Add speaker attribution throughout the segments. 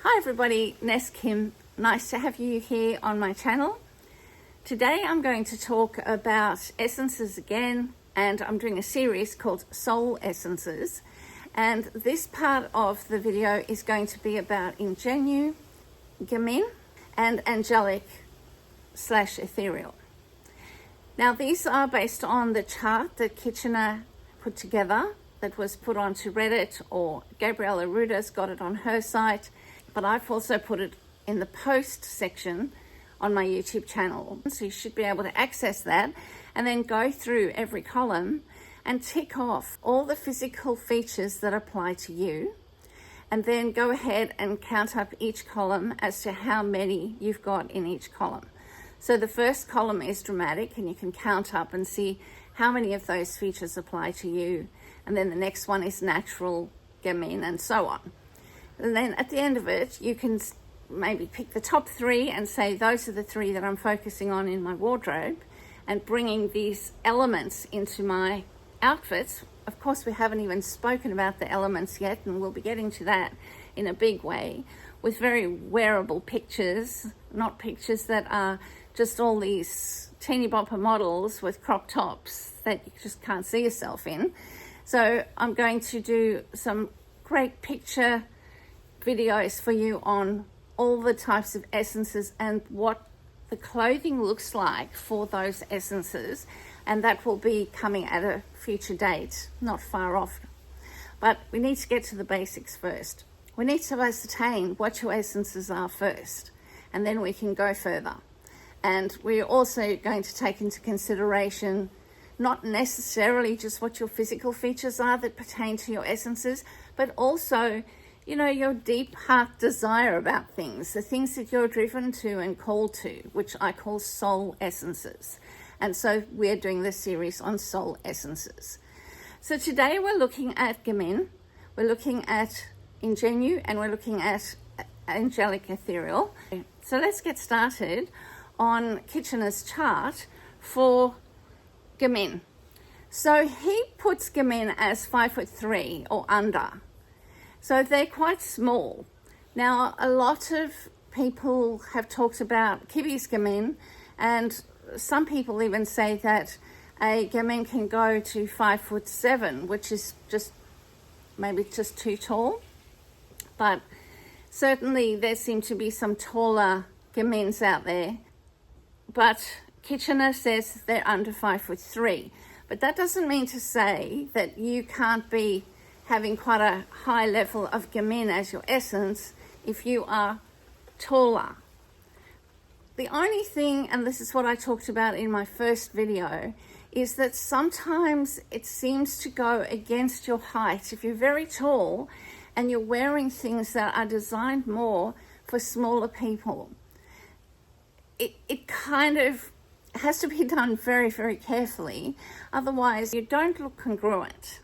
Speaker 1: Hi everybody, Ness Kim. Nice to have you here on my channel. Today I'm going to talk about essences again, and I'm doing a series called Soul Essences. And this part of the video is going to be about Ingenue, Gamine and Angelic / Ethereal. Now these are based on the chart that Kibbe put together, that was put onto Reddit, or Gabriella Ruda's got it on her site, but I've also put it in the post section on my YouTube channel. So you should be able to access that and then go through every column and tick off all the physical features that apply to you, and then go ahead and count up each column as to how many you've got in each column. So the first column is dramatic, and you can count up and see how many of those features apply to you. And then the next one is natural, Gamine, and so on. And then at the end of it, you can maybe pick the top three and say, those are the three that I'm focusing on in my wardrobe, and bringing these elements into my outfits. Of course, we haven't even spoken about the elements yet, and we'll be getting to that in a big way, with very wearable pictures, not pictures that are just all these teeny bopper models with crop tops that you just can't see yourself in. So I'm going to do some great picture videos for you on all the types of essences and what the clothing looks like for those essences, and that will be coming at a future date, not far off. But we need to get to the basics first. We need to ascertain what your essences are first, and then we can go further. And we're also going to take into consideration not necessarily just what your physical features are that pertain to your essences, but also, you know, your deep heart desire about things, the things that you're driven to and called to, which I call soul essences. And so we're doing this series on soul essences. So today we're looking at Gamine, we're looking at Ingenue, and we're looking at Angelic Ethereal. So let's get started on Kibbe's chart for Gamine. So he puts Gamine as 5'3" or under. So they're quite small. Now, a lot of people have talked about Kibbe's Gamine, and some people even say that a Gamine can go to 5'7", which is maybe just too tall. But certainly there seem to be some taller Gamines out there. But Kibbe says they're under 5'3". But that doesn't mean to say that you can't be having quite a high level of Gamine as your essence if you are taller. The only thing, and this is what I talked about in my first video, is that sometimes it seems to go against your height. If you're very tall and you're wearing things that are designed more for smaller people, it kind of has to be done very, very carefully. Otherwise, you don't look congruent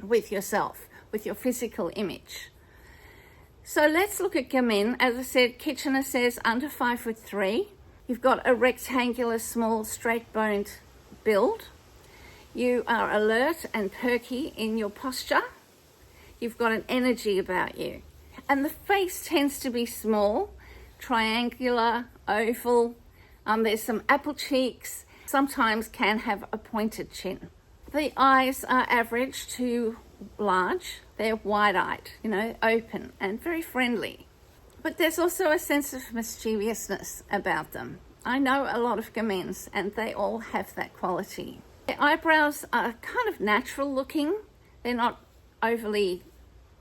Speaker 1: with yourself, with your physical image. So let's look at Gamine. As I said, Kibbe says under 5'3". You've got a rectangular, small, straight-boned build. You are alert and perky in your posture. You've got an energy about you. And the face tends to be small, triangular, oval. There's some apple cheeks, sometimes can have a pointed chin. The eyes are average to large. They're wide-eyed, open and very friendly. But there's also a sense of mischievousness about them. I know a lot of Gamines, and they all have that quality. Their eyebrows are kind of natural looking. They're not overly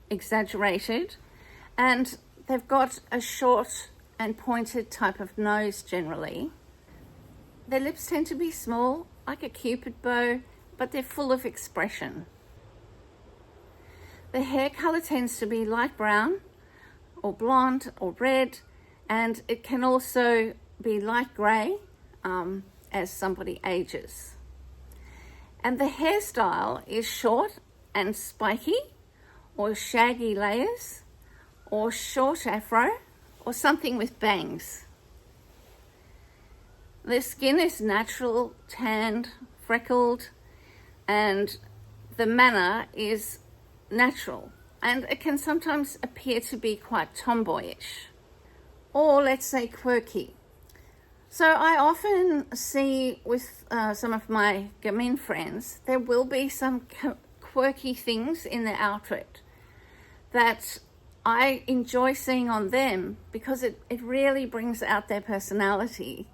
Speaker 1: exaggerated. And they've got a short and pointed type of nose generally. Their lips tend to be small, like a cupid bow, but they're full of expression. The hair color tends to be light brown or blonde or red, and it can also be light gray as somebody ages. And the hairstyle is short and spiky, or shaggy layers, or short afro, or something with bangs. The skin is natural, tanned, freckled, and the manner is natural. and it can sometimes appear to be quite tomboyish, or let's say quirky. So I often see with some of my Gamine friends, there will be some quirky things in their outfit that I enjoy seeing on them because it really brings out their personality,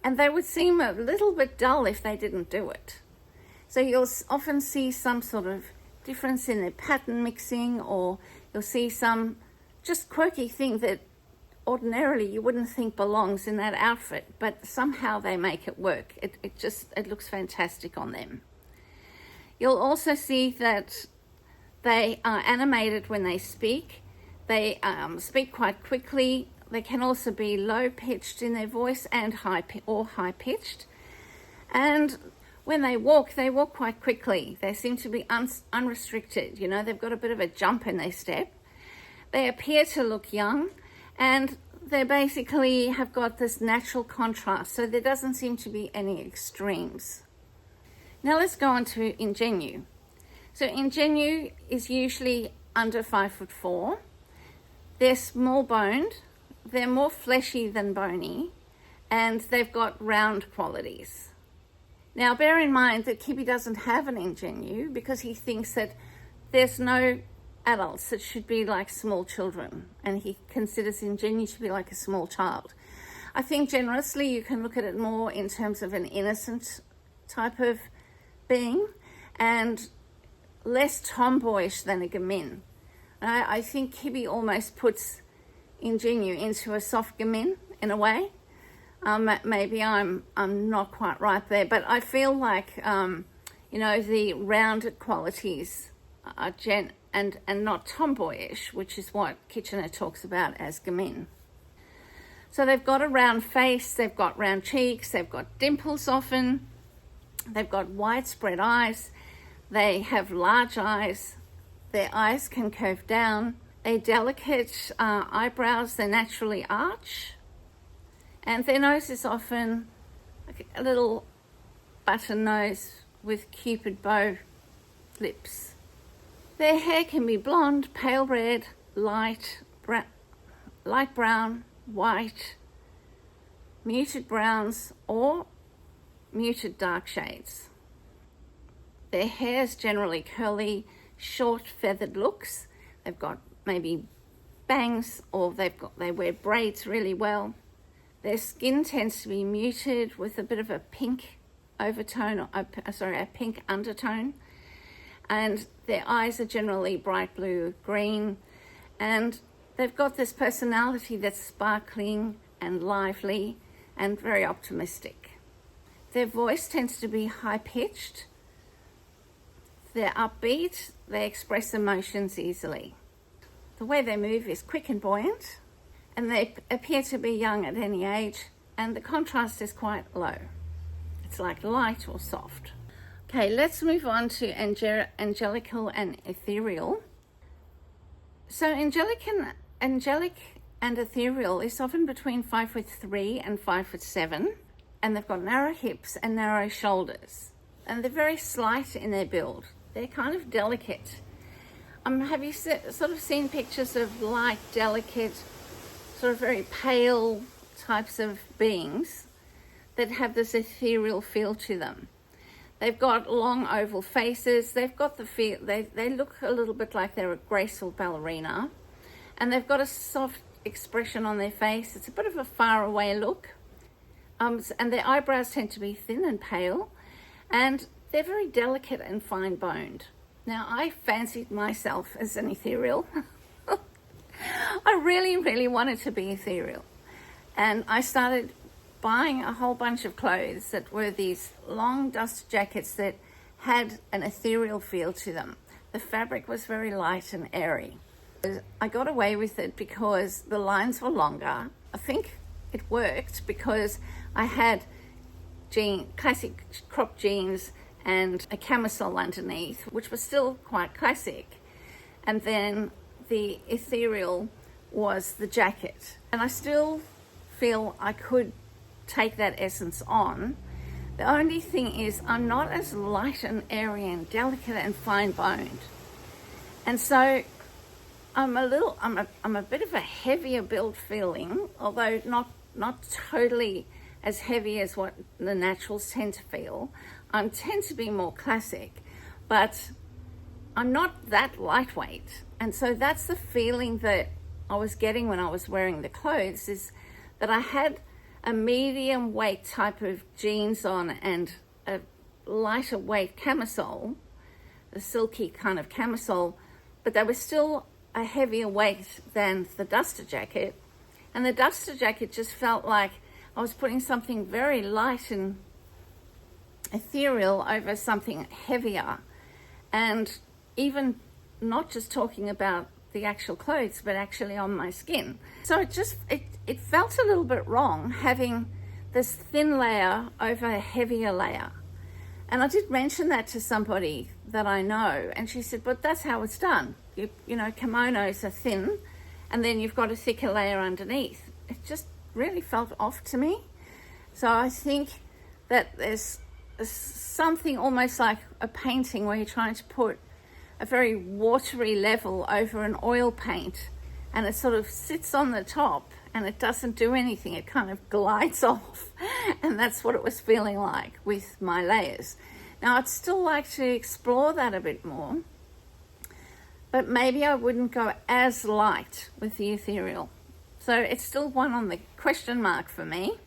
Speaker 1: and they would seem a little bit dull if they didn't do it. So you'll often see some sort of difference in their pattern mixing, or you'll see some just quirky thing that ordinarily you wouldn't think belongs in that outfit, but somehow they make it work. It looks fantastic on them. You'll also see that they are animated when they speak. They speak quite quickly. They can also be low-pitched in their voice and high-pitched. And when they walk quite quickly. They seem to be unrestricted. You know, they've got a bit of a jump in their step. They appear to look young, and they basically have got this natural contrast, so there doesn't seem to be any extremes. Now let's go on to Ingenue. So Ingenue is usually under 5'4". They're small boned, they're more fleshy than bony, and they've got round qualities. Now bear in mind that Kibbe doesn't have an Ingenue because he thinks that there's no adults that should be like small children, and he considers Ingenue to be like a small child. I think generously you can look at it more in terms of an innocent type of being and less tomboyish than a Gamine. I think Kibbe almost puts Ingenue into a soft Gamine in a way. Maybe I'm not quite right there, but I feel like the rounded qualities are and not tomboyish, which is what Kitchener talks about as Gamine. So they've got a round face, they've got round cheeks, they've got dimples often, they've got widespread eyes, they have large eyes, their eyes can curve down, they're delicate eyebrows, they naturally arch, and their nose is often like a little button nose with cupid bow lips. Their hair can be blonde, pale red, light brown, white, muted browns, or muted dark shades. Their hair is generally curly, short feathered looks. They've got maybe bangs, or they wear braids really well. Their skin tends to be muted with a bit of a pink overtone, a pink undertone. And their eyes are generally bright blue, green, and they've got this personality that's sparkling and lively and very optimistic. Their voice tends to be high-pitched. They're upbeat, they express emotions easily. The way they move is quick and buoyant, and they appear to be young at any age, and the contrast is quite low. It's like light or soft. Okay, let's move on to Angelic and Ethereal. So Angelic and Ethereal is often between 5'3" and 5'7", and they've got narrow hips and narrow shoulders, and they're very slight in their build. They're kind of delicate. Have you sort of seen pictures of light, delicate, sort of very pale types of beings that have this ethereal feel to them? They've got long oval faces. They've got the feel, they look a little bit like they're a graceful ballerina, and they've got a soft expression on their face. It's a bit of a faraway look, and their eyebrows tend to be thin and pale, and they're very delicate and fine-boned. Now, I fancied myself as an ethereal. I really, really wanted to be ethereal, and I started buying a whole bunch of clothes that were these long dust jackets that had an ethereal feel to them. The fabric was very light and airy. I got away with it because the lines were longer. I think it worked because I had classic crop jeans and a camisole underneath, which was still quite classic. And then the ethereal was the jacket. And I still feel I could take that essence on. The only thing is I'm not as light and airy and delicate and fine-boned. And so I'm a bit of a heavier build feeling, although not totally as heavy as what the naturals tend to feel. I tend to be more classic, but I'm not that lightweight. And so that's the feeling that I was getting when I was wearing the clothes, is that I had a medium weight type of jeans on and a lighter weight camisole, a silky kind of camisole, but they were still a heavier weight than the duster jacket. And the duster jacket just felt like I was putting something very light and ethereal over something heavier. And even not just talking about the actual clothes, but actually on my skin. So it felt a little bit wrong having this thin layer over a heavier layer. And I did mention that to somebody that I know, and she said, but that's how it's done. You know, kimonos are thin, and then you've got a thicker layer underneath. It just really felt off to me. So I think that there's something almost like a painting where you're trying to put a very watery level over an oil paint, and it sort of sits on the top and it doesn't do anything. It kind of glides off, and that's what it was feeling like with my layers. Now, I'd still like to explore that a bit more, but maybe I wouldn't go as light with the ethereal. So it's still one on the question mark for me.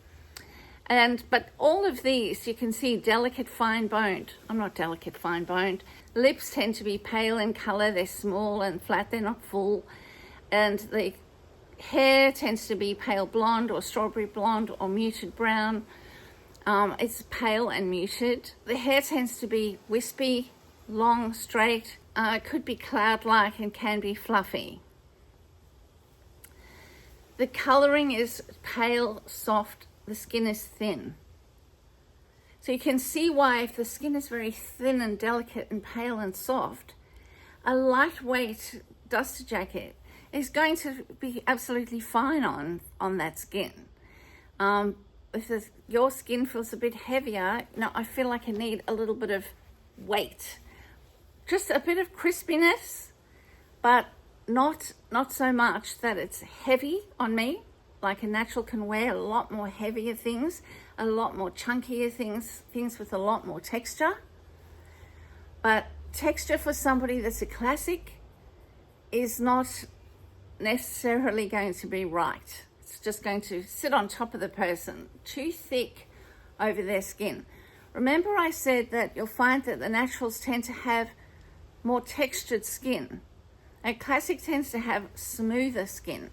Speaker 1: But all of these, you can see delicate fine boned. I'm not delicate fine boned. Lips tend to be pale in color. They're small and flat. They're not full. And the hair tends to be pale blonde or strawberry blonde or muted brown. It's pale and muted. The hair tends to be wispy, long, straight. It could be cloud-like and can be fluffy. The coloring is pale, soft. The skin is thin. So you can see why, if the skin is very thin and delicate and pale and soft, a lightweight duster jacket is going to be absolutely fine on that skin. If your skin feels a bit heavier, I feel like I need a little bit of weight. Just a bit of crispiness, but not so much that it's heavy on me. Like a natural can wear a lot more heavier things, a lot more chunkier things with a lot more texture. But texture for somebody that's a classic is not necessarily going to be right. It's just going to sit on top of the person, too thick over their skin. Remember I said that you'll find that the naturals tend to have more textured skin. A classic tends to have smoother skin.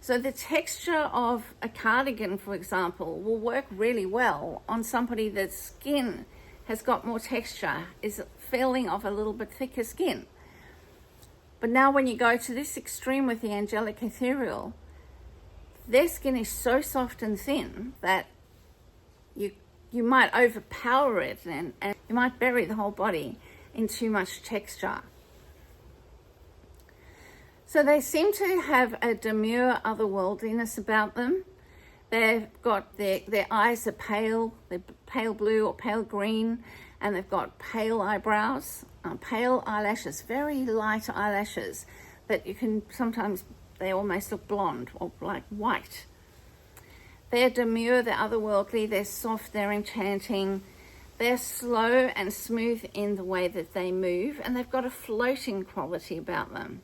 Speaker 1: So the texture of a cardigan, for example, will work really well on somebody that's skin has got more texture, is feeling of a little bit thicker skin. But now when you go to this extreme with the Angelic Ethereal, their skin is so soft and thin that you might overpower it and you might bury the whole body in too much texture. So they seem to have a demure otherworldliness about them. They've got their eyes are pale, they're pale blue or pale green, and they've got pale eyebrows, pale eyelashes, very light eyelashes that you can sometimes, they almost look blonde or like white. They're demure, they're otherworldly, they're soft, they're enchanting. They're slow and smooth in the way that they move, and they've got a floating quality about them.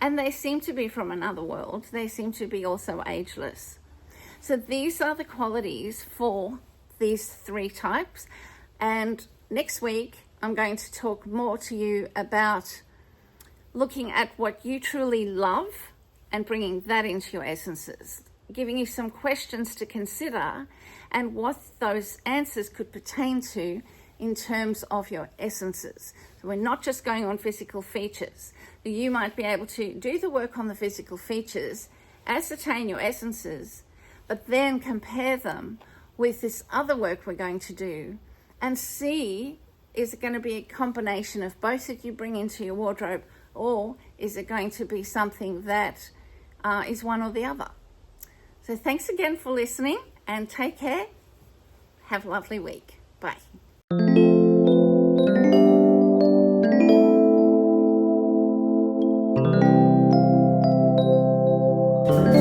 Speaker 1: And they seem to be from another world. They seem to be also ageless. So these are the qualities for these three types. And next week, I'm going to talk more to you about looking at what you truly love and bringing that into your essences, giving you some questions to consider and what those answers could pertain to in terms of your essences. So we're not just going on physical features. You might be able to do the work on the physical features, ascertain your essences, but then compare them with this other work we're going to do and see, is it going to be a combination of both that you bring into your wardrobe, or is it going to be something that is one or the other? So thanks again for listening, and take care. Have a lovely week. Bye. you.